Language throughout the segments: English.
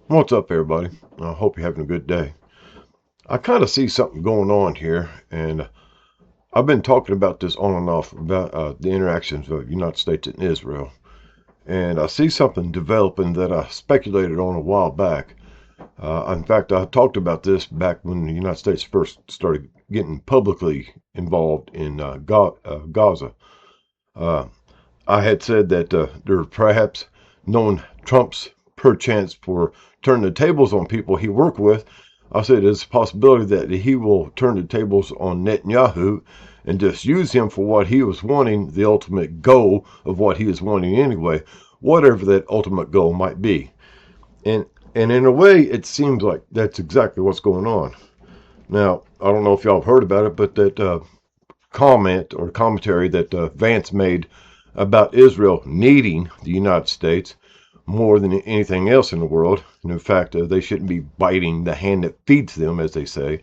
What's up, everybody? I hope you're having a good day. I kind of see something going on here, and I've been talking about this on and off about the interactions of the United States and Israel. And I see something developing that I speculated on a while back. In fact, I talked about this back when the United States first started getting publicly involved in Gaza. Uh, I had said that there were perhaps known Trump's perchance for turning the tables on people he worked with. I said there's a possibility that he will turn the tables on Netanyahu and just use him for what he was wanting, the ultimate goal of what he was wanting anyway, whatever that ultimate goal might be. And and in a way, it seems like that's exactly what's going on. Now, I don't know if y'all have heard about it, but that comment or commentary that Vance made about Israel needing the United States more than anything else in the world. And in fact, they shouldn't be biting the hand that feeds them, as they say.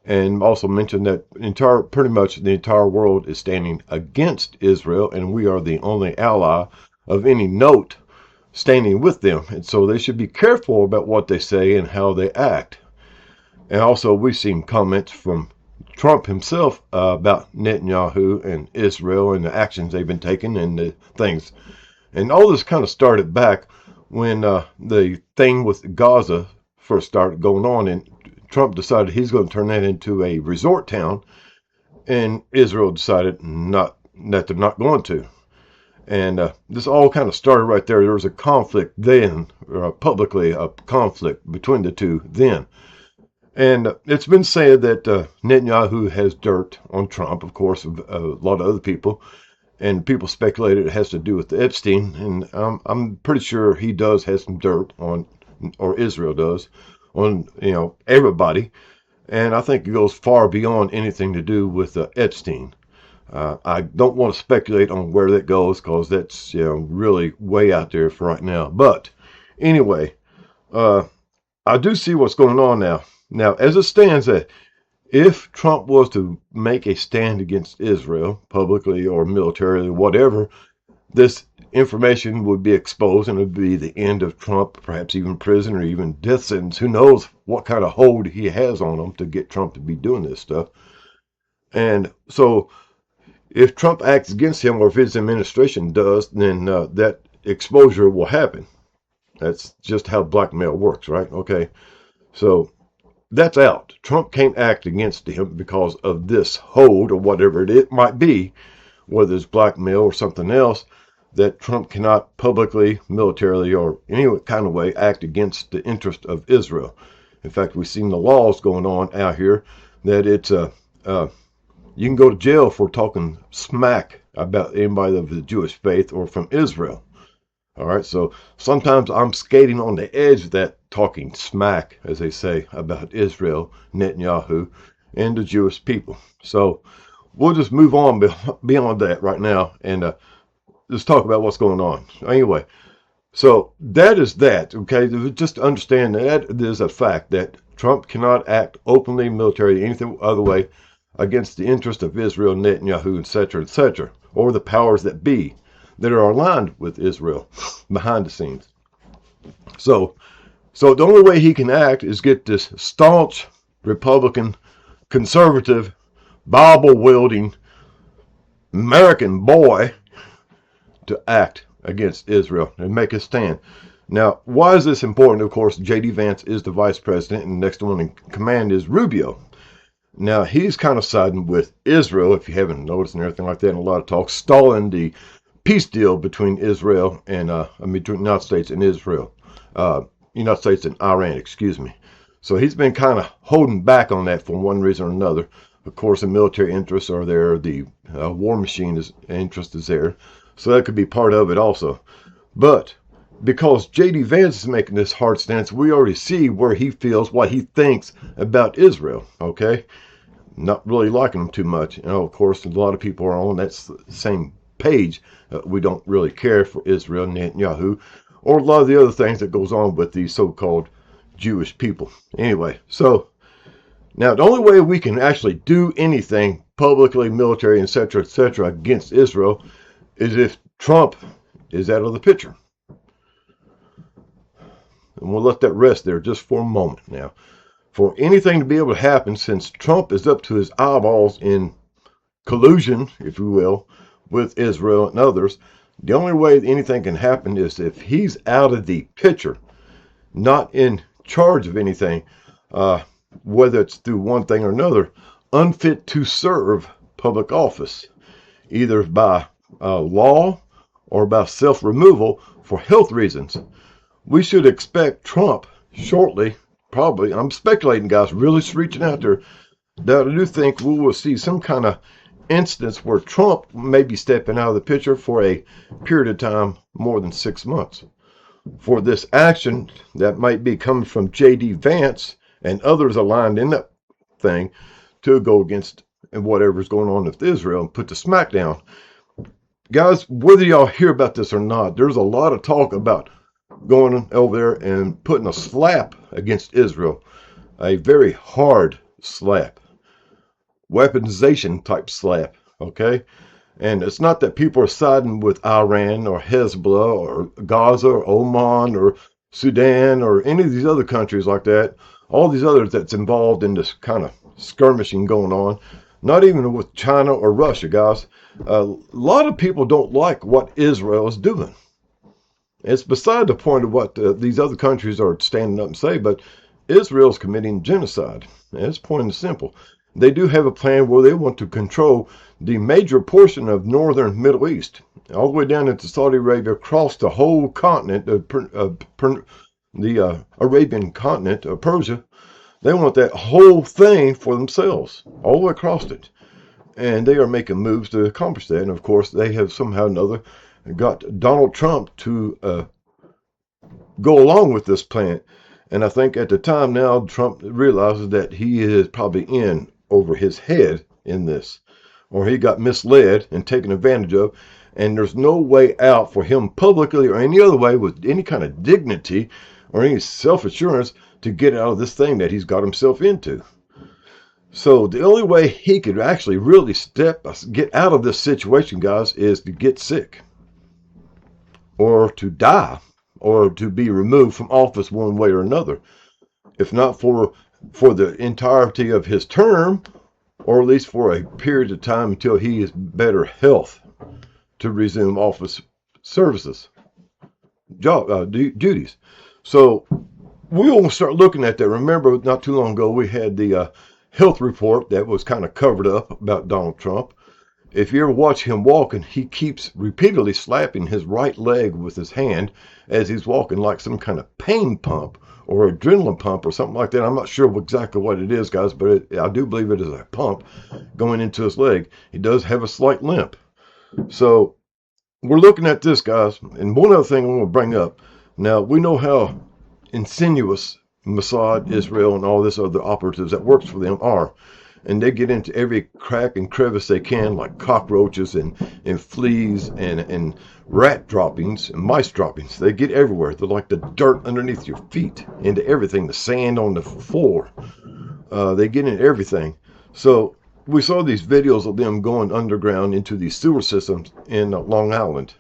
And also mentioned that pretty much the entire world is standing against Israel, and we are the only ally of any note standing with them. And so they should be careful about what they say and how they act. And also, we've seen comments from Trump himself about Netanyahu and Israel and the actions they've been taking and the things. And all this kind of started back when the thing with Gaza first started going on, and Trump decided he's going to turn that into a resort town, and Israel decided not that they're not going to. And this all kind of started right there. There was a conflict then, publicly a conflict between the two then. And it's been said that Netanyahu has dirt on Trump, of course, a lot of other people. And people speculated it has to do with Epstein. And I'm pretty sure he does have some dirt on, or Israel does, on, everybody. And I think it goes far beyond anything to do with Epstein. I don't want to speculate on where that goes because that's, really way out there for right now. But anyway, uh, I do see what's going on now. Now, as it stands, that if Trump was to make a stand against Israel, publicly or militarily, whatever, this information would be exposed and it would be the end of Trump, perhaps even prison or even death sentence. Who knows what kind of hold he has on him to get Trump to be doing this stuff. And so, if Trump acts against him or if his administration does, then that exposure will happen. That's just how blackmail works, right? Okay. So that's out. Trump can't act against him because of this hold or whatever it might be, whether it's blackmail or something else, that Trump cannot publicly, militarily, or any kind of way act against the interest of Israel. In fact, we've seen the laws going on out here that it's you can go to jail for talking smack about anybody of the Jewish faith or from Israel. All right, so sometimes I'm skating on the edge of that talking smack, as they say, about Israel, Netanyahu, and the Jewish people. So we'll just move on beyond that right now and just talk about what's going on. Anyway, so that is that, okay? Just understand that is a fact that Trump cannot act openly, military, anything other way against the interest of Israel, Netanyahu, etc., or the powers that be that are aligned with Israel behind the scenes. So, so the only way he can act is get this staunch Republican, conservative, Bible wielding American boy to act against Israel and make a stand. Now, why is this important? Of course, J.D. Vance is the vice president, and the next one in command is Rubio. Now, he's kind of siding with Israel, if you haven't noticed, and everything like that, and a lot of talk, stalling the peace deal between Israel and between the United States and Israel, United States and Iran, excuse me. So he's been kind of holding back on that for one reason or another. Of course, the military interests are there, the war machine interest is there, so that could be part of it also. But because J.D. Vance is making this hard stance, we already see where he feels, what he thinks about Israel. Okay, not really liking him too much. Of course, a lot of people are on that same page. We don't really care for Israel, Netanyahu, or a lot of the other things that goes on with these so-called Jewish people. Anyway, so now the only way we can actually do anything publicly, military, etc., against Israel is if Trump is out of the picture. And we'll let that rest there just for a moment now. For anything to be able to happen, since Trump is up to his eyeballs in collusion, if you will, with Israel and others, the only way anything can happen is if he's out of the picture, not in charge of anything, whether it's through one thing or another, unfit to serve public office, either by law or by self-removal for health reasons. We should expect Trump shortly, probably, I'm speculating, guys, really reaching out there, that I do think we will see some kind of instance where Trump may be stepping out of the picture for a period of time more than 6 months. For this action that might be coming from J.D. Vance and others aligned in that thing to go against whatever's going on with Israel and put the smackdown. Guys, whether y'all hear about this or not, there's a lot of talk about going over there and putting a slap against Israel, a very hard slap, weaponization type slap, okay? And it's not that people are siding with Iran or Hezbollah or Gaza or Oman or Sudan or any of these other countries like that, all these others that's involved in this kind of skirmishing going on, not even with China or Russia, guys. A lot of people don't like what Israel is doing. It's beside the point of what these other countries are standing up and say, but Israel's committing genocide. And it's plain and simple. They do have a plan where they want to control the major portion of northern Middle East, all the way down into Saudi Arabia, across the whole continent, the Arabian continent of Persia. They want that whole thing for themselves, all the way across it. And they are making moves to accomplish that. And of course, they have somehow or another got Donald Trump to go along with this plan. And I think at the time now, Trump realizes that he is probably in over his head in this, or he got misled and taken advantage of. And there's no way out for him publicly or any other way with any kind of dignity or any self-assurance to get out of this thing that he's got himself into. So the only way he could actually really get out of this situation, guys, is to get sick or to die or to be removed from office one way or another. If not for the entirety of his term, or at least for a period of time until he is better health to resume office services, duties. So we will start looking at that. Remember, not too long ago, we had the health report that was kind of covered up about Donald Trump. If you ever watch him walking, he keeps repeatedly slapping his right leg with his hand as he's walking, like some kind of pain pump or adrenaline pump or something like that. I'm not sure exactly what it is, guys, but I do believe it is a pump going into his leg. He does have a slight limp. So we're looking at this, guys. And one other thing I want to bring up. Now, we know how insidious Mossad, Israel, and all this other operatives that works for them are. And they get into every crack and crevice they can, like cockroaches and fleas and rat droppings and mice droppings. They get everywhere. They're like the dirt underneath your feet, into everything, the sand on the floor. They get into everything. So we saw these videos of them going underground into these sewer systems in Long Island,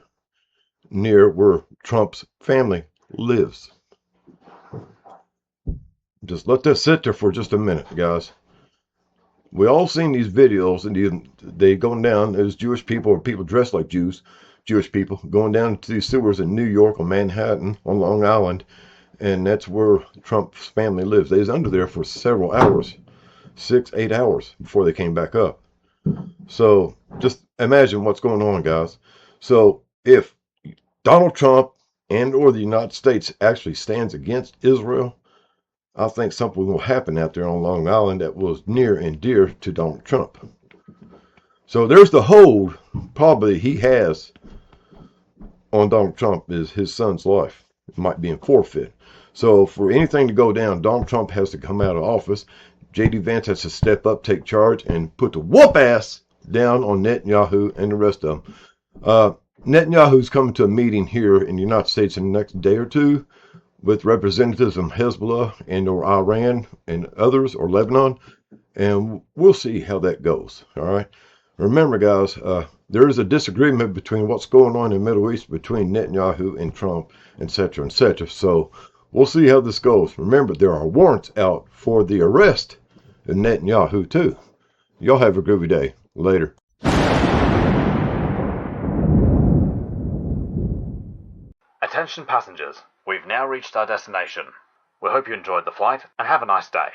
near where Trump's family lives. Just let that sit there for just a minute, guys. We all seen these videos, and they going down as Jewish people or people dressed like Jewish people going down to these sewers in New York or Manhattan on Long Island, and that's where Trump's family lives. They was under there for several hours, 6-8 hours before they came back up. So just imagine what's going on, guys. So if Donald Trump and or the United States actually stands against Israel, I think something will happen out there on Long Island that was near and dear to Donald Trump. So there's the hold probably he has on Donald Trump is his son's life. It might be in forfeit. So for anything to go down, Donald Trump has to come out of office. J.D. Vance has to step up, take charge, and put the whoop ass down on Netanyahu and the rest of them. Netanyahu's coming to a meeting here in the United States in the next day or two with representatives from Hezbollah and or Iran and others, or Lebanon, and we'll see how that goes. All right. Remember, guys, there is a disagreement between what's going on in the Middle East between Netanyahu and Trump, etc., etc. So We'll see how this goes. Remember, there are warrants out for the arrest of Netanyahu, too. Y'all have a groovy day. Later. Attention passengers, we've now reached our destination. We hope you enjoyed the flight and have a nice day.